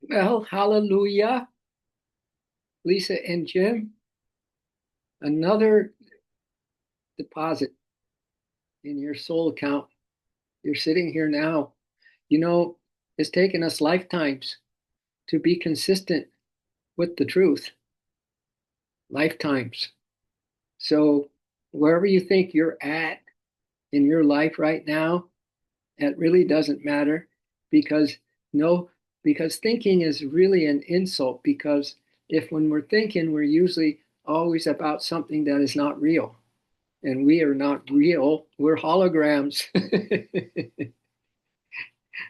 Well, hallelujah, Lisa and Jim. Another deposit in your soul account. You're sitting here now. You know, it's taken us lifetimes to be consistent with the truth. Lifetimes. So, wherever you think you're at in your life right now, it really doesn't matter because no, because thinking is really an insult. Because if when we're thinking, we're usually always about something that is not real. And we are not real. We're holograms.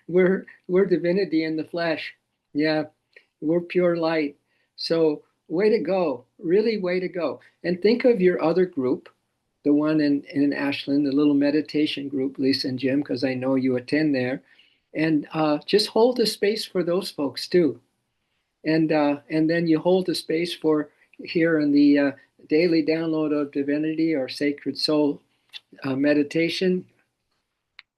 we're divinity in the flesh. Yeah, we're pure light. So way to go. Really way to go. And think of your other group, the one in Ashland, the little meditation group, Lisa and Jim, because I know you attend there. And just hold the space for those folks too. And then you hold the space for here in the daily download of divinity or sacred soul meditation,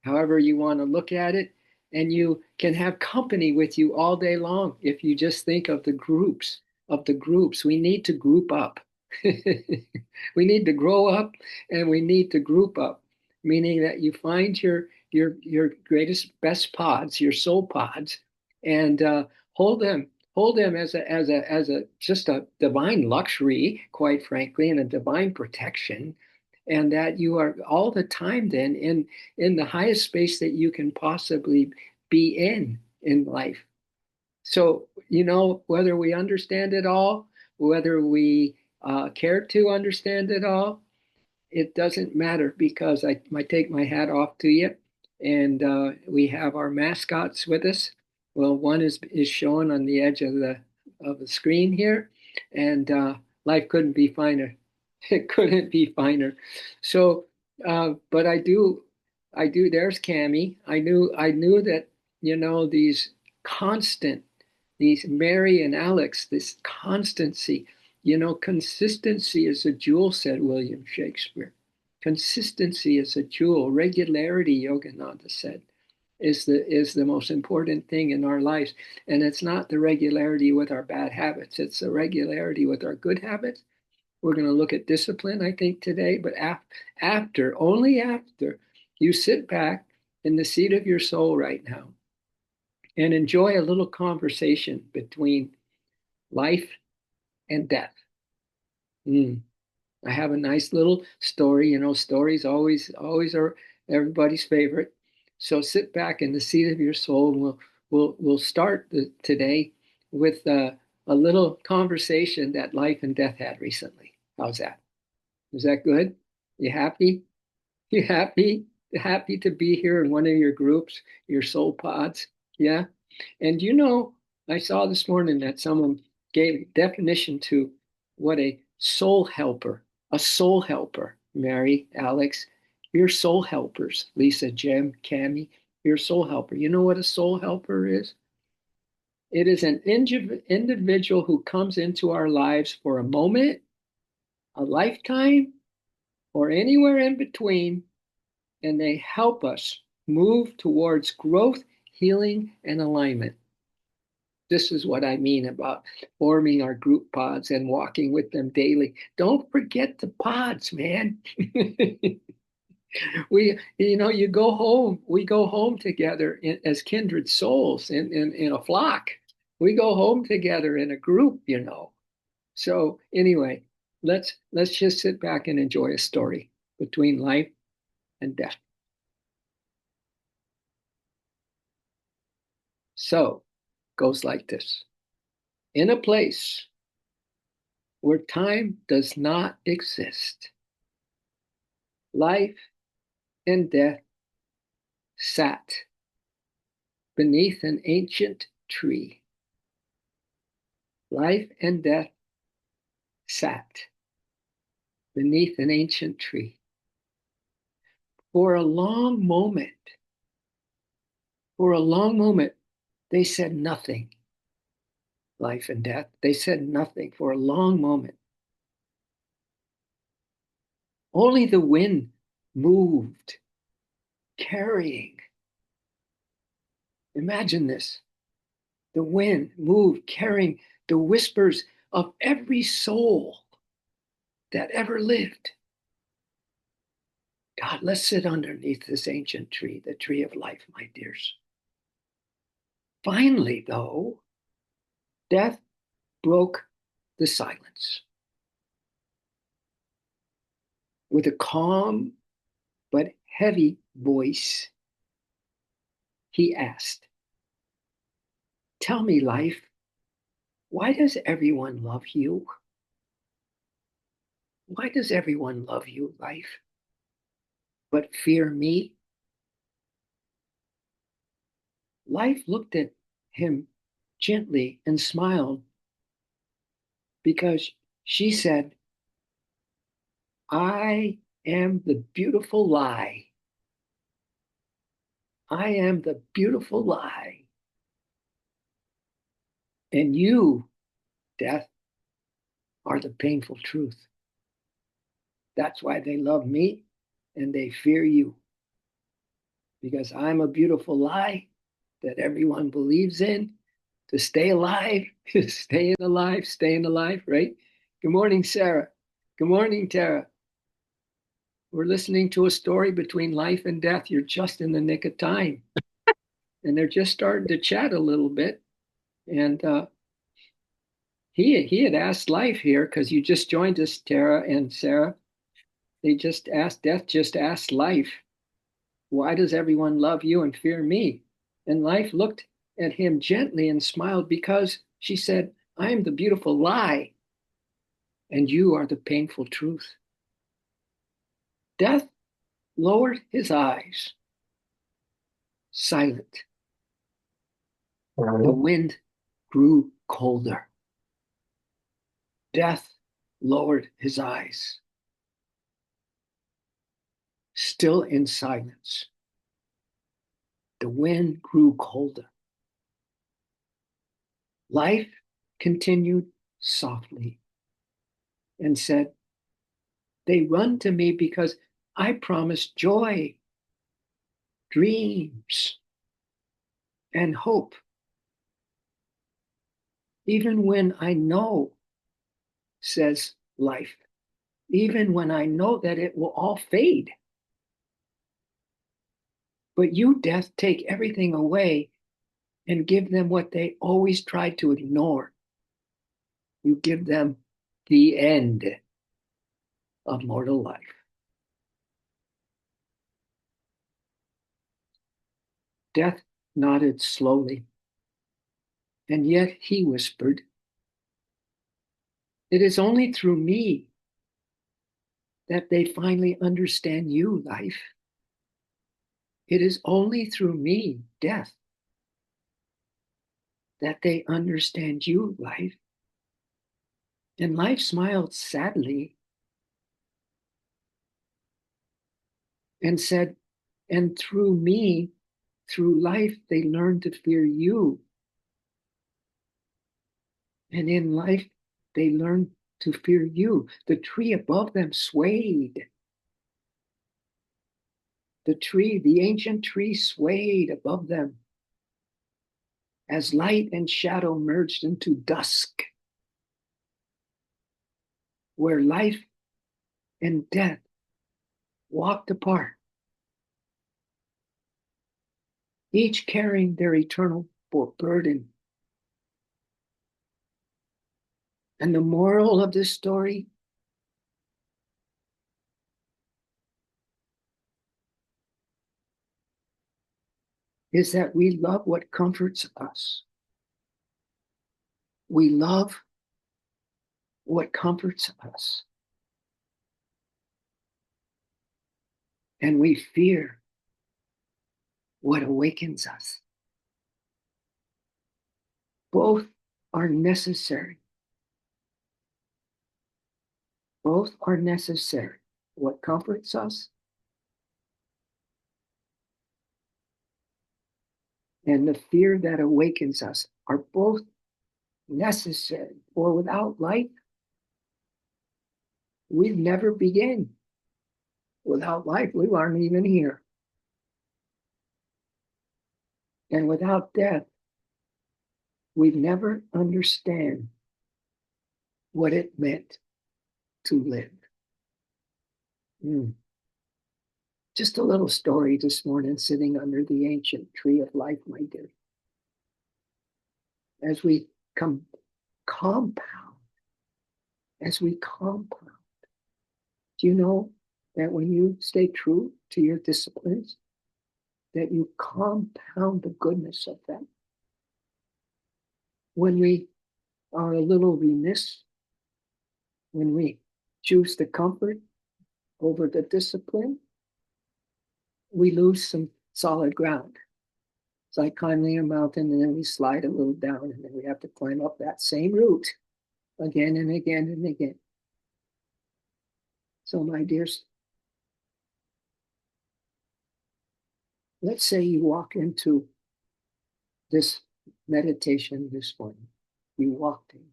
however you want to look at it. And you can have company with you all day long if you just think of the groups We need to group up. We need to grow up and we need to group up, meaning that you find your greatest best pods, your soul pods, and hold them hold them as a just a divine luxury, quite frankly, and a divine protection, and that you are all the time then in the highest space that you can possibly be in life. So, whether we understand it all, whether we care to understand it all, it doesn't matter because I take my hat off to you. And we have our mascots with us. Well, one is shown on the edge of the screen here, and life couldn't be finer. It couldn't be finer. So, but I do. There's Cami. I knew that these constant, these Mary and Alex, this constancy. Consistency is a jewel, said William Shakespeare. Consistency is a jewel. Regularity, Yogananda said, is the most important thing in our lives. And it's not the regularity with our bad habits, it's the regularity with our good habits. We're going to look at discipline, I think, today, but only after you sit back in the seat of your soul right now and enjoy a little conversation between life and death. Mm. I have a nice little story. Stories always are everybody's favorite. So sit back in the seat of your soul, and we'll start today with a little conversation that life and death had recently. How's that? Is that good? You happy? You happy? Happy to be here in one of your groups, your soul pods? Yeah. And I saw this morning that someone gave a definition to what a soul helper, Mary, Alex, you're soul helpers, Lisa, Jem, Cami, you're soul helper. You know what a soul helper is? It is an individual who comes into our lives for a moment, a lifetime, or anywhere in between, and they help us move towards growth, healing, and alignment. This is what I mean about forming our group pods and walking with them daily. Don't forget the pods, man. You go home. We go home together as kindred souls in a flock. We go home together in a group. So anyway, let's just sit back and enjoy a story between life and death. So, goes like this. In a place where time does not exist, life and death sat beneath an ancient tree. Life and death sat beneath an ancient tree. For a long moment, for a long moment, they said nothing. Life and death, they said nothing for a long moment. Only the wind moved, carrying. Imagine this. The wind moved, carrying the whispers of every soul that ever lived. God, let's sit underneath this ancient tree, the tree of life, my dears. Finally, though, death broke the silence. With a calm but heavy voice, he asked, "Tell me, life, why does everyone love you? Why does everyone love you, life, but fear me?" Life looked at him gently and smiled because she said, "I am the beautiful lie. I am the beautiful lie. And you, death, are the painful truth. That's why they love me and they fear you. Because I'm a beautiful lie that everyone believes in to stay alive, staying alive, staying alive, right? Good morning, Sarah. Good morning, Tara. We're listening to a story between life and death. You're just in the nick of time. And they're just starting to chat a little bit. And he had asked life here because you just joined us, Tara and Sarah. They just asked, death just asked life, "Why does everyone love you and fear me?" And life looked at him gently and smiled because she said, "I am the beautiful lie and you are the painful truth." Death lowered his eyes, silent. The wind grew colder. Death lowered his eyes, still in silence. The wind grew colder. Life continued softly and said, "They run to me because I promised joy, dreams, and hope. Even when I know," says life, "even when I know that it will all fade. But you, death, take everything away and give them what they always tried to ignore. You give them the end of mortal life." Death nodded slowly, and yet he whispered, "It is only through me that they finally understand you, life. It is only through me, death, that they understand you, life." And life smiled sadly and said, "And through me, through life, they learn to fear you. And in life, they learn to fear you." The tree above them swayed. The tree, the ancient tree, swayed above them as light and shadow merged into dusk, where life and death walked apart, each carrying their eternal burden. And the moral of this story is that we love what comforts us. We love what comforts us. And we fear what awakens us. Both are necessary. Both are necessary. What comforts us and the fear that awakens us are both necessary. For without light, we'd never begin. Without life, we aren't even here. And without death, we never understand what it meant to live. Mm. Just a little story this morning, sitting under the ancient tree of life, my dear. As we come compound, as we compound, do you know that when you stay true to your disciplines, that you compound the goodness of them? When we are a little remiss, when we choose the comfort over the discipline, we lose some solid ground. It's like climbing a mountain and then we slide a little down and then we have to climb up that same route again and again and again. So, my dears, let's say you walk into this meditation this morning. You walked in.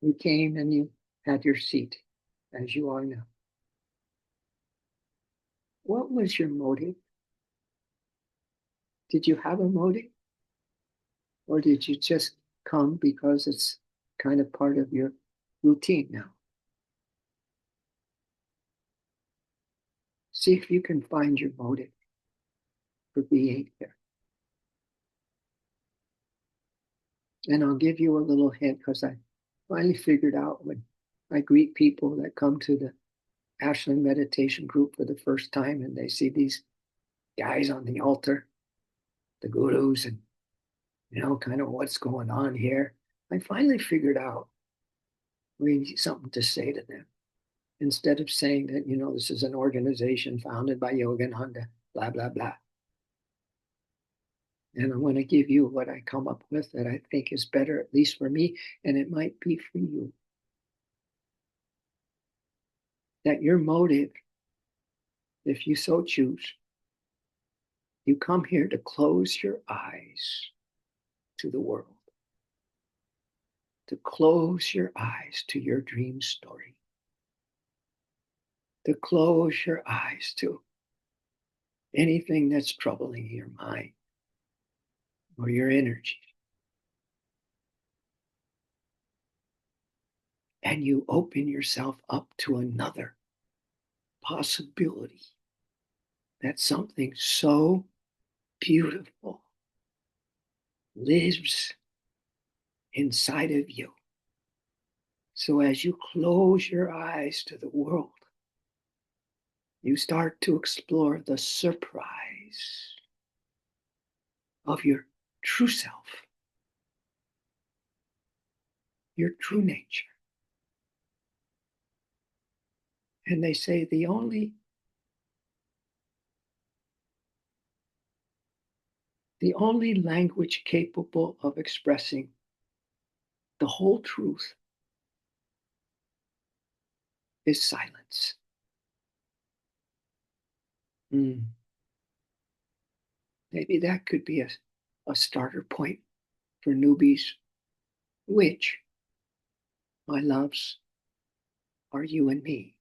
You came and you had your seat as you are now. What was your motive? Did you have a motive? Or did you just come because it's kind of part of your routine now? See if you can find your motive for being here. And I'll give you a little hint because I finally figured out when I greet people that come to the Ashland meditation group for the first time and they see these guys on the altar, the gurus, and kind of what's going on here. I finally figured out we need something to say to them instead of saying that, this is an organization founded by Yogananda, blah, blah, blah. And I want to give you what I come up with that I think is better, at least for me, and it might be for you. That your motive, if you so choose, you come here to close your eyes to the world, to close your eyes to your dream story, to close your eyes to anything that's troubling your mind or your energy. And you open yourself up to another possibility that something so beautiful lives inside of you. So as you close your eyes to the world, you start to explore the surprise of your true self, your true nature. And they say the only language capable of expressing the whole truth is silence. Maybe that could be a starter point for newbies. Which, my loves, are you and me?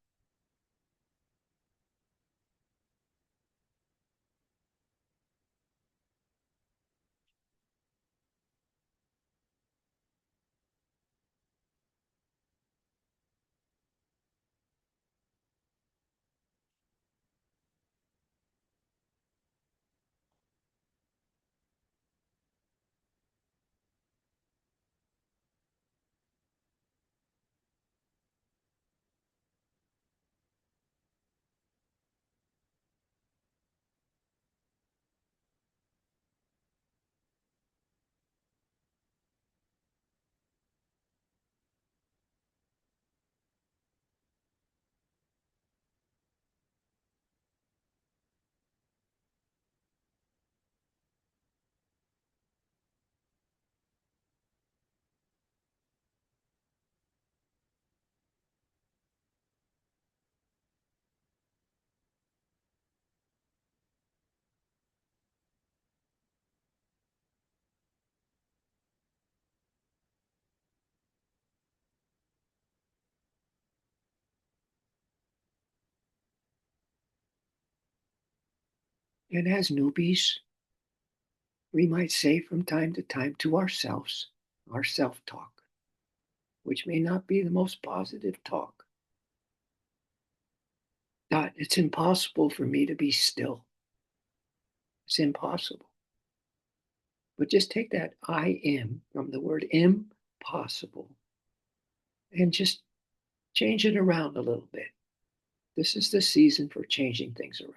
And as newbies, We might say from time to time to ourselves, our self talk, which may not be the most positive talk. God, it's impossible for me to be still. It's impossible. But just take that I am from the word impossible and just change it around a little bit. This is the season for changing things around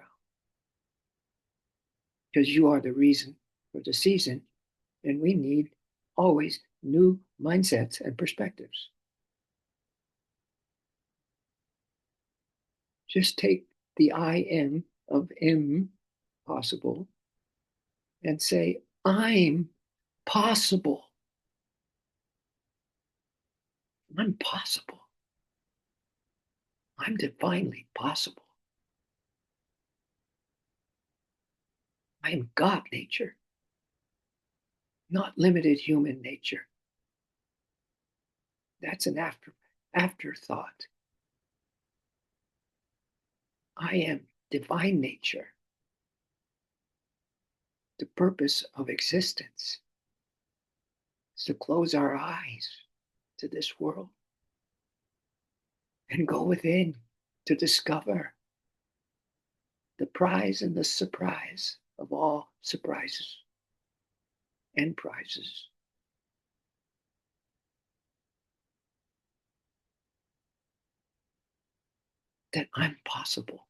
because you are the reason for the season, and we need always new mindsets and perspectives. Just take the I am of impossible and say, I'm possible. I'm possible. I'm divinely possible. I am God nature, not limited human nature. That's an afterthought. I am divine nature, the purpose of existence is to close our eyes to this world and go within to discover the prize and the surprise of all surprises and prizes. That I'm possible.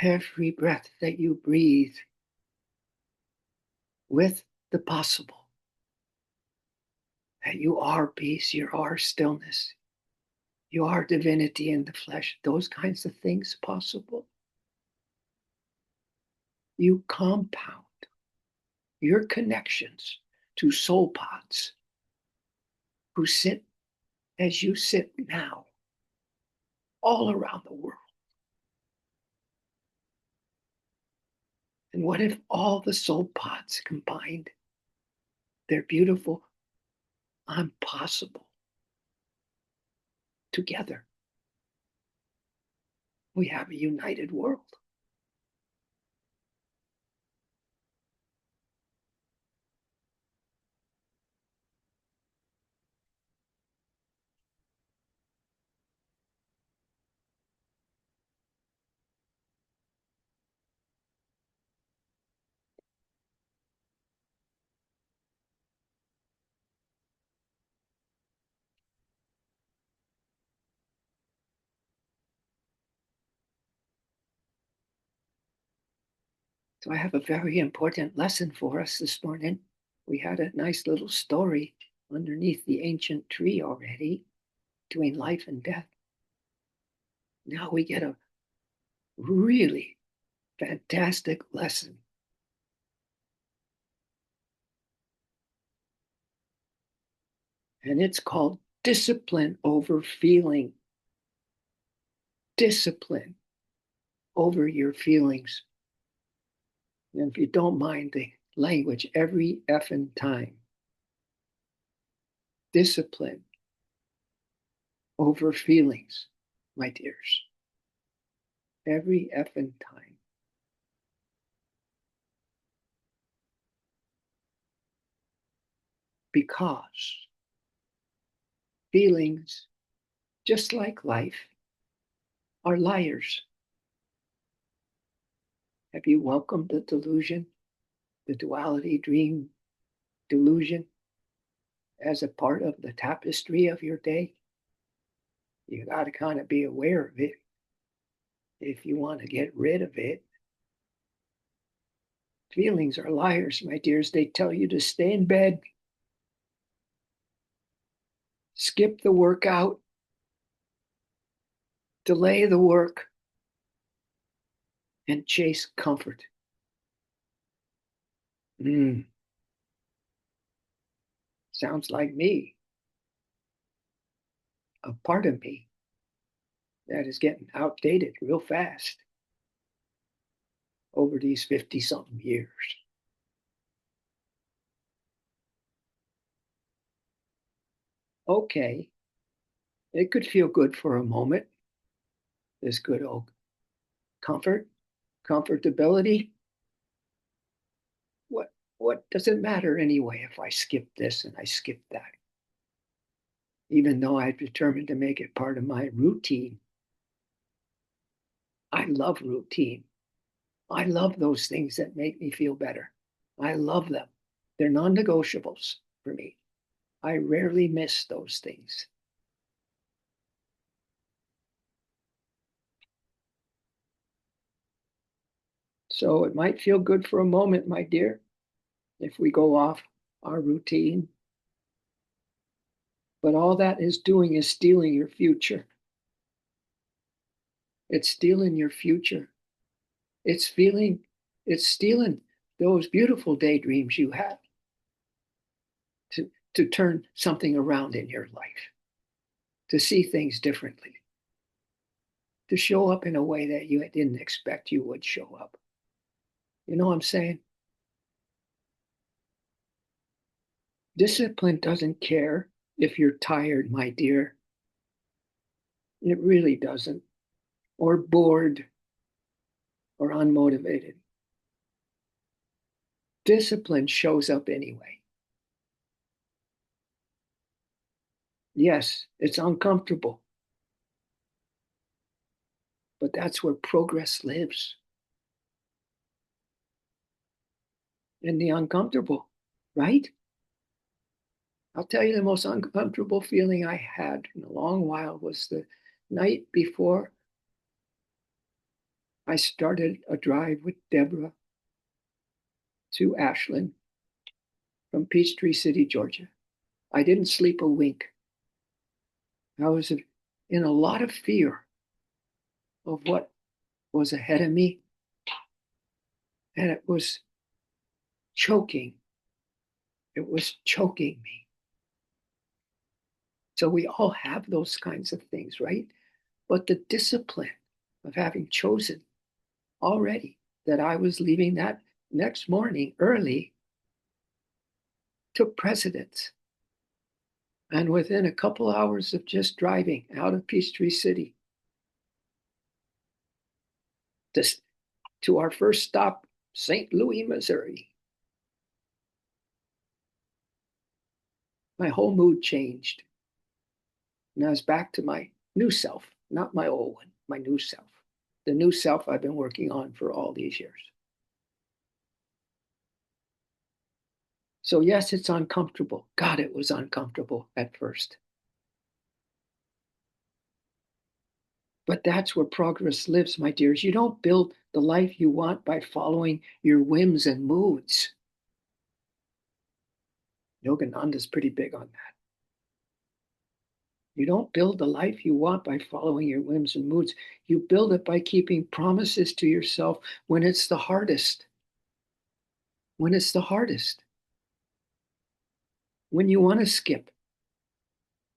Every breath that you breathe with the possible, that you are peace, you are stillness, you are divinity in the flesh, those kinds of things possible. You compound your connections to soul pods who sit as you sit now all around the world. And what if all the soul pods combined their beautiful I'm possible together? We have a united world. So I have a very important lesson for us this morning. We had a nice little story underneath the ancient tree already, between life and death. Now we get a really fantastic lesson. And it's called discipline over feeling. Discipline over your feelings. And if you don't mind the language, every effing time. Discipline over feelings, my dears. Every effing time. Because feelings, just like life, are liars. Have you welcomed the delusion, the duality dream delusion, as a part of the tapestry of your day? You got to kind of be aware of it if you want to get rid of it. Feelings are liars, my dears. They tell you to stay in bed, skip the workout, delay the work, and chase comfort. Mm, sounds like me, a part of me that is getting outdated real fast over these 50 something years. Okay, it could feel good for a moment, this good old comfort, comfortability. What does it matter anyway if I skip this and I skip that? Even though I've determined to make it part of my routine. I love routine. I love those things that make me feel better. I love them. They're non negotiables for me. I rarely miss those things. So it might feel good for a moment, my dear, if we go off our routine. But all that is doing is stealing your future. It's stealing your future. It's feeling, it's stealing those beautiful daydreams you had to turn something around in your life, to see things differently, to show up in a way that you didn't expect you would show up. You know what I'm saying? Discipline doesn't care if you're tired, my dear. It really doesn't. Or bored or unmotivated. Discipline shows up anyway. Yes, it's uncomfortable, but that's where progress lives, in the uncomfortable, right? I'll tell you the most uncomfortable feeling I had in a long while was the night before I started a drive with Deborah to Ashland from Peachtree City, Georgia. I didn't sleep a wink. I was in a lot of fear of what was ahead of me, and it was choking. It was choking me. So we all have those kinds of things, right? But the discipline of having chosen already that I was leaving that next morning early took precedence. And within a couple hours of just driving out of Peachtree City to, to our first stop, St. Louis, Missouri, my whole mood changed. And I was back to my new self, not my old one, my new self, the new self I've been working on for all these years. So, yes, it's uncomfortable. God, it was uncomfortable at first. But that's where progress lives, my dears. You don't build the life you want by following your whims and moods. Yogananda's pretty big on that. You don't build the life you want by following your whims and moods. You build it by keeping promises to yourself when it's the hardest. When it's the hardest. When you want to skip.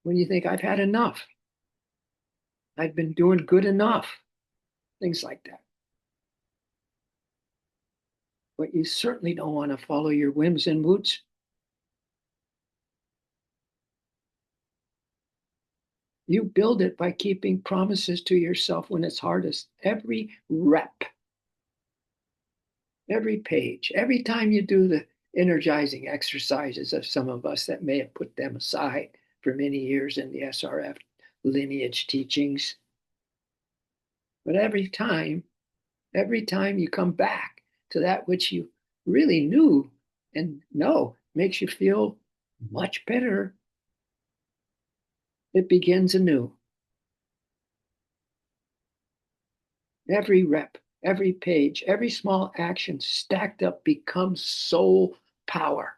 When you think, I've had enough. I've been doing good enough. Things like that. But you certainly don't want to follow your whims and moods. You build it by keeping promises to yourself when it's hardest. Every rep, every page, every time you do the energizing exercises of some of us that may have put them aside for many years in the SRF lineage teachings. But every time you come back to that which you really knew and know makes you feel much better, it begins anew. Every rep, every page, every small action stacked up becomes soul power.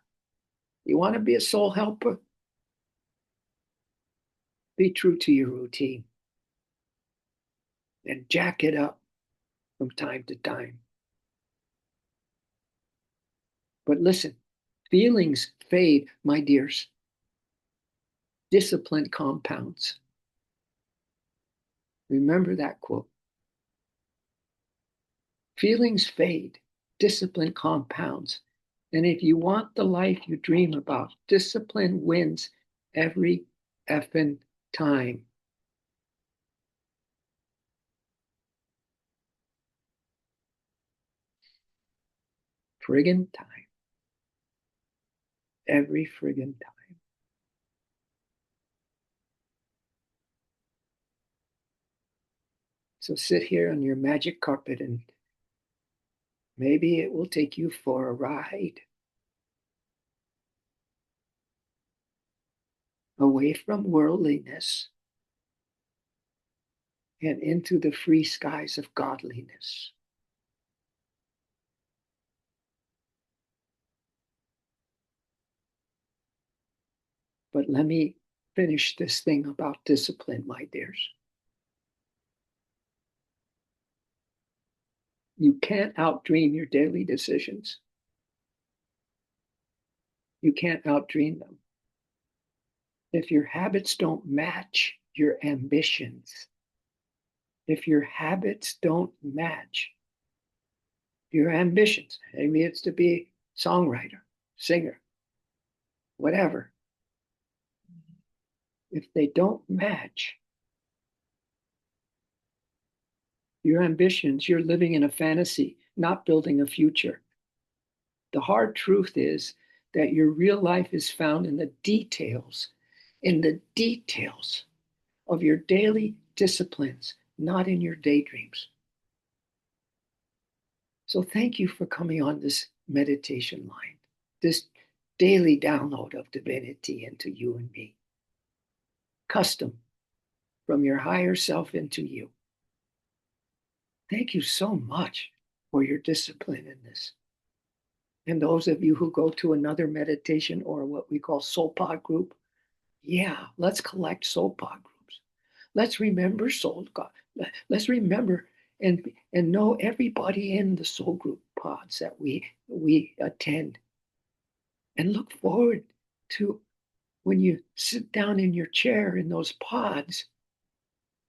You want to be a soul helper? Be true to your routine and jack it up from time to time. But listen, feelings fade, my dears. Discipline compounds. Remember that quote. Feelings fade, discipline compounds. And if you want the life you dream about, discipline wins every effing time. Friggin' time. Every friggin' time. So sit here on your magic carpet and maybe it will take you for a ride away from worldliness and into the free skies of godliness. But let me finish this thing about discipline, my dears. You can't outdream your daily decisions. You can't outdream them. If your habits don't match your ambitions, if your habits don't match your ambitions, maybe it's to be a songwriter, singer, whatever. If they don't match your ambitions, you're living in a fantasy, not building a future. The hard truth is that your real life is found in the details of your daily disciplines, not in your daydreams. So thank you for coming on this meditation line, this daily download of divinity into you and me, custom from your higher self into you. Thank you so much for your discipline in this. And those of you who go to another meditation or what we call soul pod group, yeah, let's collect soul pod groups. Let's remember soul God. Let's remember and know everybody in the soul group pods that we attend. And look forward to when you sit down in your chair in those pods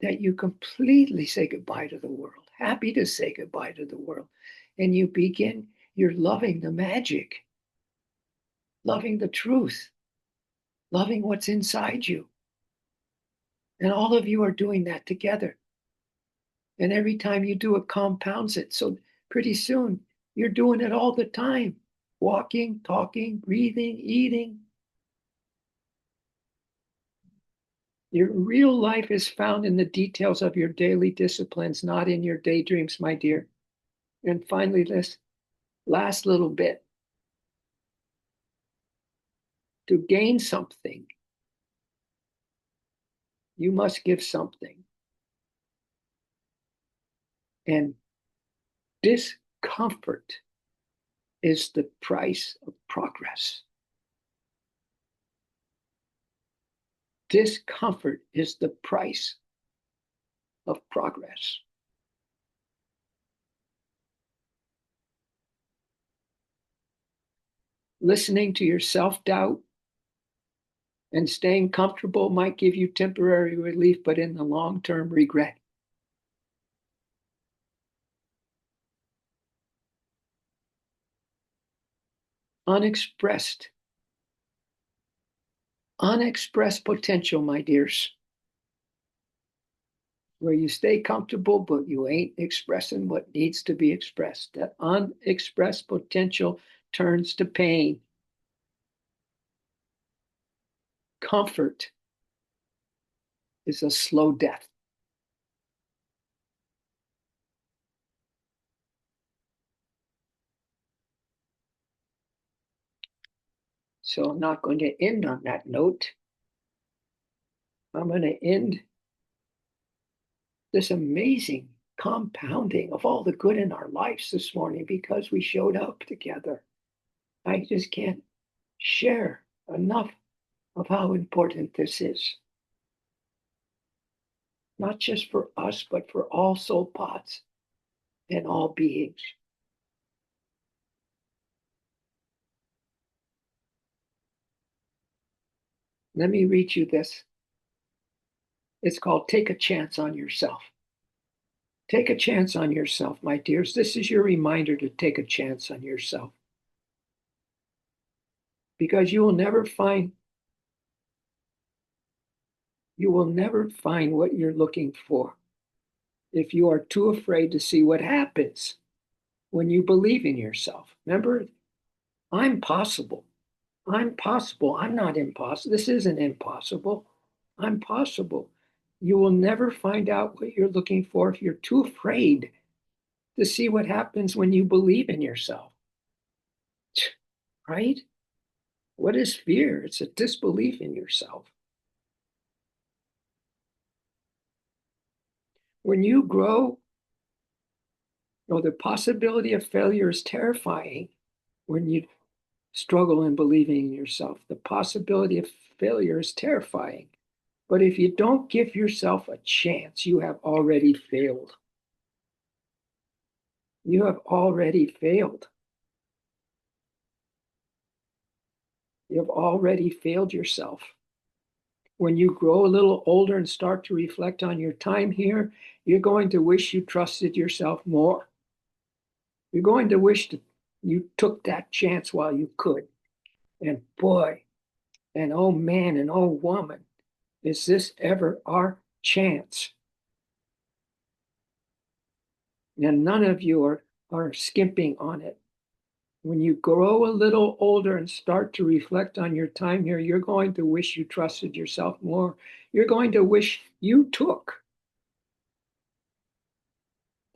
that you completely say goodbye to the world, happy to say goodbye to the world. And you're loving the magic, loving the truth, loving what's inside you. And all of you are doing that together. And every time you do it, compounds it. So pretty soon, you're doing it all the time, walking, talking, breathing, eating. Your real life is found in the details of your daily disciplines, not in your daydreams, my dear. And finally, this last little bit. To gain something, you must give something. And discomfort is the price of progress. Discomfort is the price of progress. Listening to your self-doubt and staying comfortable might give you temporary relief, but in the long term, regret. Unexpressed potential, my dears, where you stay comfortable, but you ain't expressing what needs to be expressed. That unexpressed potential turns to pain. Comfort is a slow death. So I'm not going to end on that note. I'm going to end this amazing compounding of all the good in our lives this morning because we showed up together. I just can't share enough of how important this is. not just for us, but for all soul pods and all beings. Let me read you this. It's called Take a Chance on Yourself. Take a chance on yourself, my dears. This is your reminder to take a chance on yourself. Because you will never find what you're looking for if you are too afraid to see what happens when you believe in yourself. Remember, I'm possible. I'm possible. I'm not impossible. This isn't impossible. I'm possible. You will never find out what you're looking for if you're too afraid to see what happens when you believe in yourself. Right? What is fear? It's a disbelief in yourself. When you grow, the possibility of failure is terrifying when you struggle in believing in yourself. The possibility of failure is terrifying. But if you don't give yourself a chance, you have already failed. You have already failed. You have already failed yourself. When you grow a little older and start to reflect on your time here, you're going to wish you trusted yourself more. You're going to wish that you took that chance while you could. And boy, and oh man, and oh woman, is this ever our chance? And none of you are skimping on it. When you grow a little older and start to reflect on your time here, you're going to wish you trusted yourself more. You're going to wish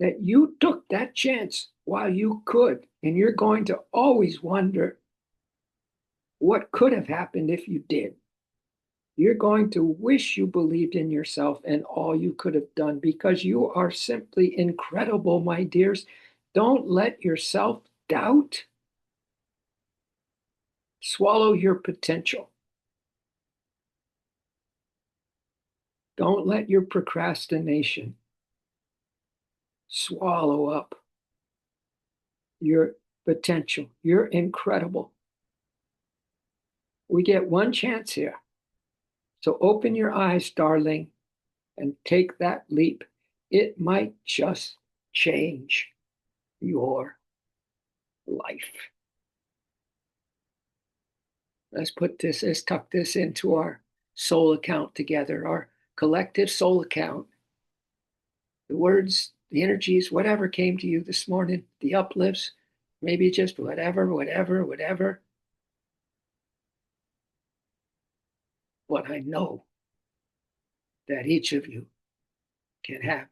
that you took that chance while you could. And you're going to always wonder what could have happened if you did. You're going to wish you believed in yourself and all you could have done because you are simply incredible, my dears. Don't let yourself doubt swallow your potential. Don't let your procrastination swallow up your potential. You're incredible. We get one chance here. So open your eyes, darling, and take that leap. It might just change your life. Let's tuck this into our soul account together, our collective soul account. The words, the energies, whatever came to you this morning, the uplifts, maybe just whatever. But I know that each of you can have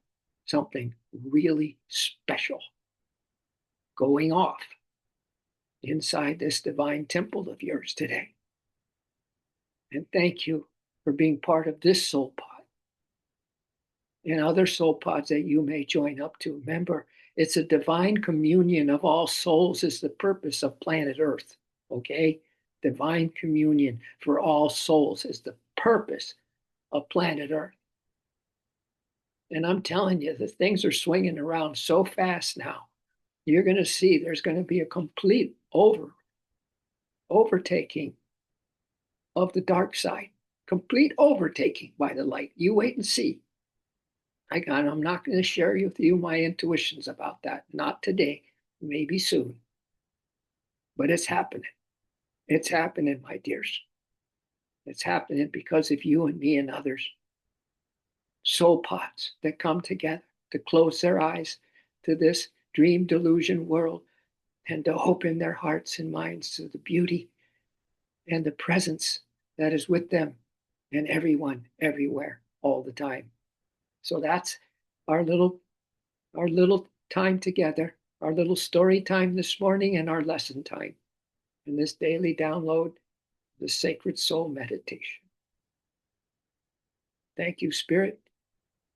something really special going off inside this divine temple of yours today. And thank you for being part of this soul pod and other soul pods that you may join up to. Remember, it's a divine communion of all souls is the purpose of planet Earth, okay? Divine communion for all souls is the purpose of planet Earth. And I'm telling you, the things are swinging around so fast now. You're going to see there's going to be a complete overtaking of the dark side, complete overtaking by the light. You wait and see. I'm not going to share with you my intuitions about that. Not today, maybe soon. But it's happening. It's happening, my dears. It's happening because of you and me and others. Soul pods that come together to close their eyes to this dream delusion world and to open their hearts and minds to the beauty and the presence that is with them and everyone, everywhere, all the time. So that's our little time together, our little story time this morning and our lesson time in this daily download, the Sacred Soul Meditation. Thank you, Spirit.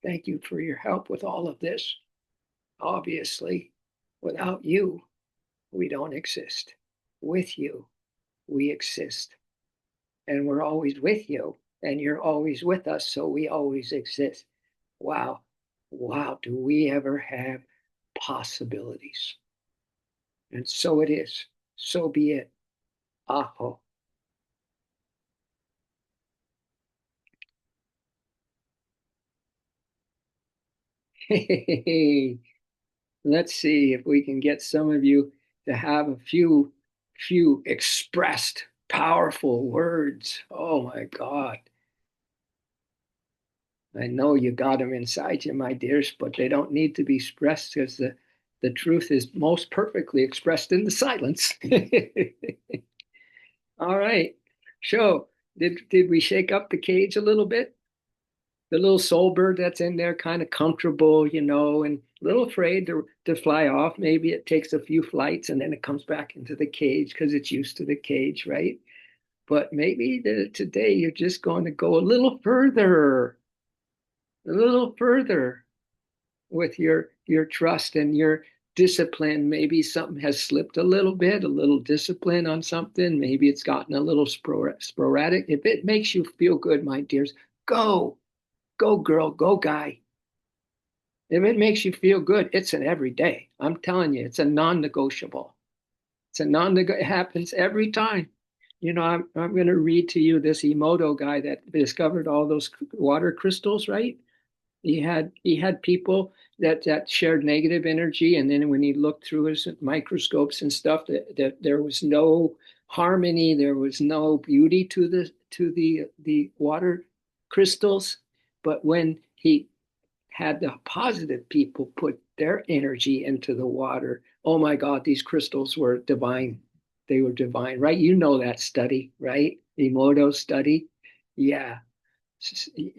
Thank you for your help with all of this. Obviously, without you, we don't exist. With you, we exist. And we're always with you, and you're always with us, so we always exist. wow, wow, do we ever have possibilities? And so it is. So be it. Aho. Hey, let's see if we can get some of you to have a few expressed powerful words. Oh my God. I know you got them inside you, my dears, but they don't need to be expressed because the truth is most perfectly expressed in the silence. All right. So, did we shake up the cage a little bit? The little soul bird that's in there, kind of comfortable, and a little afraid to fly off. Maybe it takes a few flights and then it comes back into the cage because it's used to the cage, right? But maybe today you're just going to go a little further with your trust and your discipline. Maybe something has slipped a little bit, a little discipline on something. Maybe it's gotten a little sporadic. If it makes you feel good, my dears, go, go, girl, go, guy. If it makes you feel good, it's an everyday. I'm telling you, it's a non-negotiable. It's a non-negotiable. It happens every time. I'm going to read to you this Emoto guy that discovered all those water crystals, right? He had people that shared negative energy, and then when he looked through his microscopes and stuff, that there was no harmony, there was no beauty to the water crystals. But when he had the positive people put their energy into the water, oh my God, these crystals were divine. They were divine, right? You know that study, right? The Emoto study. Yeah.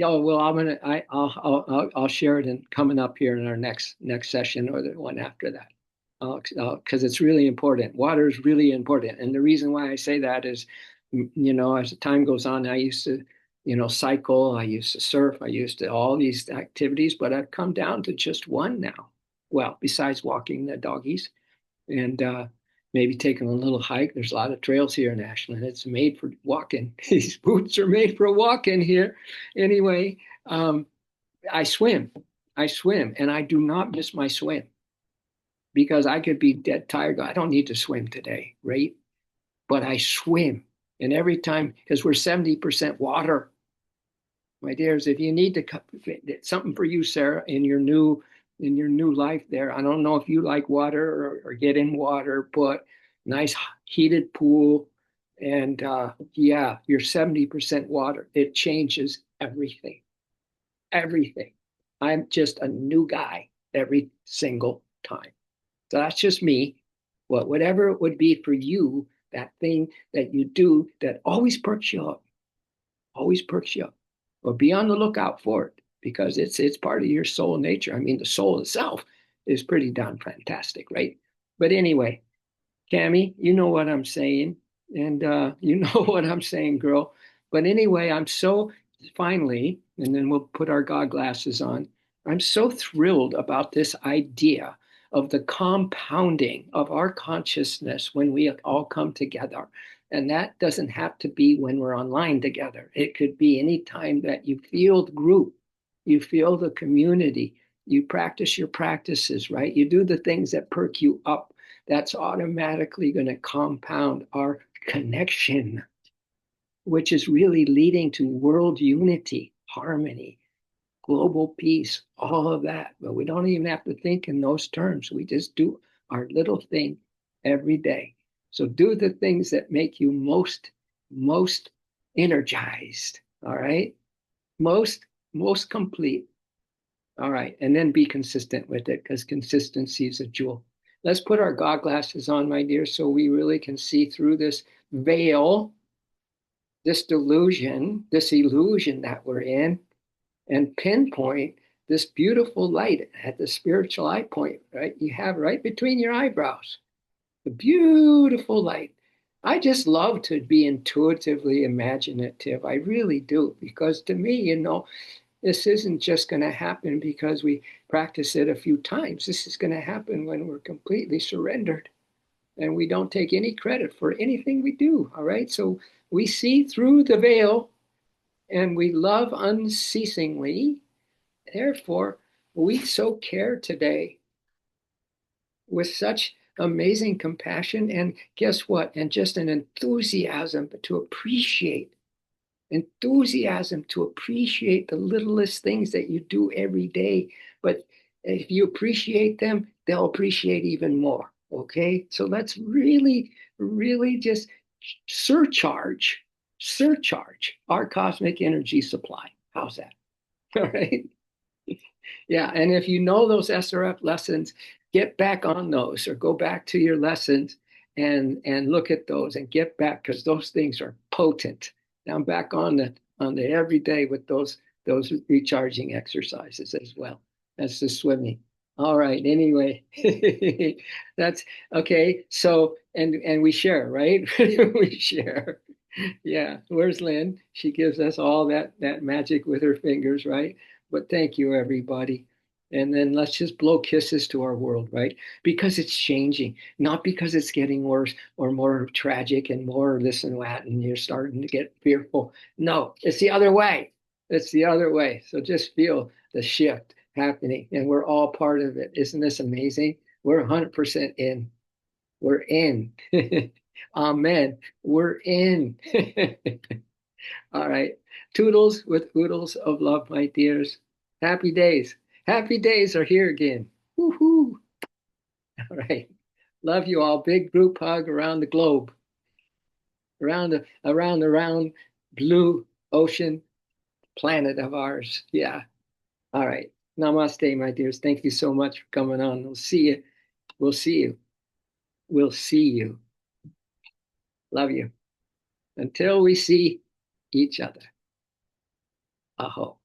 Oh well, I'll share it in coming up here in our next session or the one after that, because it's really important. Water is really important, and the reason why I say that is, as the time goes on, I used to, cycle, I used to surf, I used to all these activities, but I've come down to just one now. Well, besides walking the doggies, and maybe taking a little hike. There's a lot of trails here in Ashland. It's made for walking. These boots are made for walking here. Anyway, I swim. I swim, and I do not miss my swim because I could be dead tired. I don't need to swim today, right? But I swim. And every time, because we're 70% water, my dears, if you need to, something for you, Sarah, in your new life there. I don't know if you like water or get in water, but nice heated pool, and yeah, you're 70% water. It changes everything, everything. I'm just a new guy every single time. So that's just me. Whatever it would be for you, that thing that you do that always perks you up, always perks you up. But be on the lookout for it because it's part of your soul nature. I mean, the soul itself is pretty darn fantastic, right? But anyway, Cammy, you know what I'm saying, and you know what I'm saying, girl. But anyway, I'm so finally, and then we'll put our God glasses on. I'm so thrilled about this idea of the compounding of our consciousness when we all come together. And that doesn't have to be when we're online together. It could be any time that you feel the group, you feel the community, you practice your practices, right? You do the things that perk you up. That's automatically going to compound our connection, which is really leading to world unity, harmony, global peace, all of that. But we don't even have to think in those terms. We just do our little thing every day. So do the things that make you most energized. All right. Most complete. All right. And then be consistent with it because consistency is a jewel. Let's put our God glasses on, my dear, so we really can see through this veil, this delusion, this illusion that we're in, and pinpoint this beautiful light at the spiritual eye point, right? You have right between your eyebrows, the beautiful light. I just love to be intuitively imaginative. I really do, because to me, this isn't just going to happen because we practice it a few times. This is going to happen when we're completely surrendered and we don't take any credit for anything we do. All right. So we see through the veil and we love unceasingly Therefore, we so care today with such amazing compassion and guess what? And just an enthusiasm to appreciate the littlest things that you do every day. But if you appreciate them, they'll appreciate even more. Okay. So let's really, really just surcharge, surcharge our cosmic energy supply. How's that? All right. Yeah, and if you know those SRF lessons, get back on those or go back to your lessons and look at those and get back because those things are potent. Now I'm back on the every day with those recharging exercises as well. That's the swimming. All right. Anyway, that's okay. So and we share, right? We share. Yeah. Where's Lynn? She gives us all that magic with her fingers, right? But thank you, everybody. And then let's just blow kisses to our world, right? Because it's changing, not because it's getting worse or more tragic and more this and that, and you're starting to get fearful. No, it's the other way. It's the other way. So just feel the shift happening, and we're all part of it. Isn't this amazing? We're 100% in. We're in. Amen. We're in. All right. Toodles with oodles of love, my dears. Happy days. Happy days are here again. Woohoo. All right. Love you all. Big group hug around the globe, around the round blue ocean planet of ours. Yeah. All right. Namaste, my dears. Thank you so much for coming on. We'll see you. We'll see you. We'll see you. Love you. Until we see each other. Aho.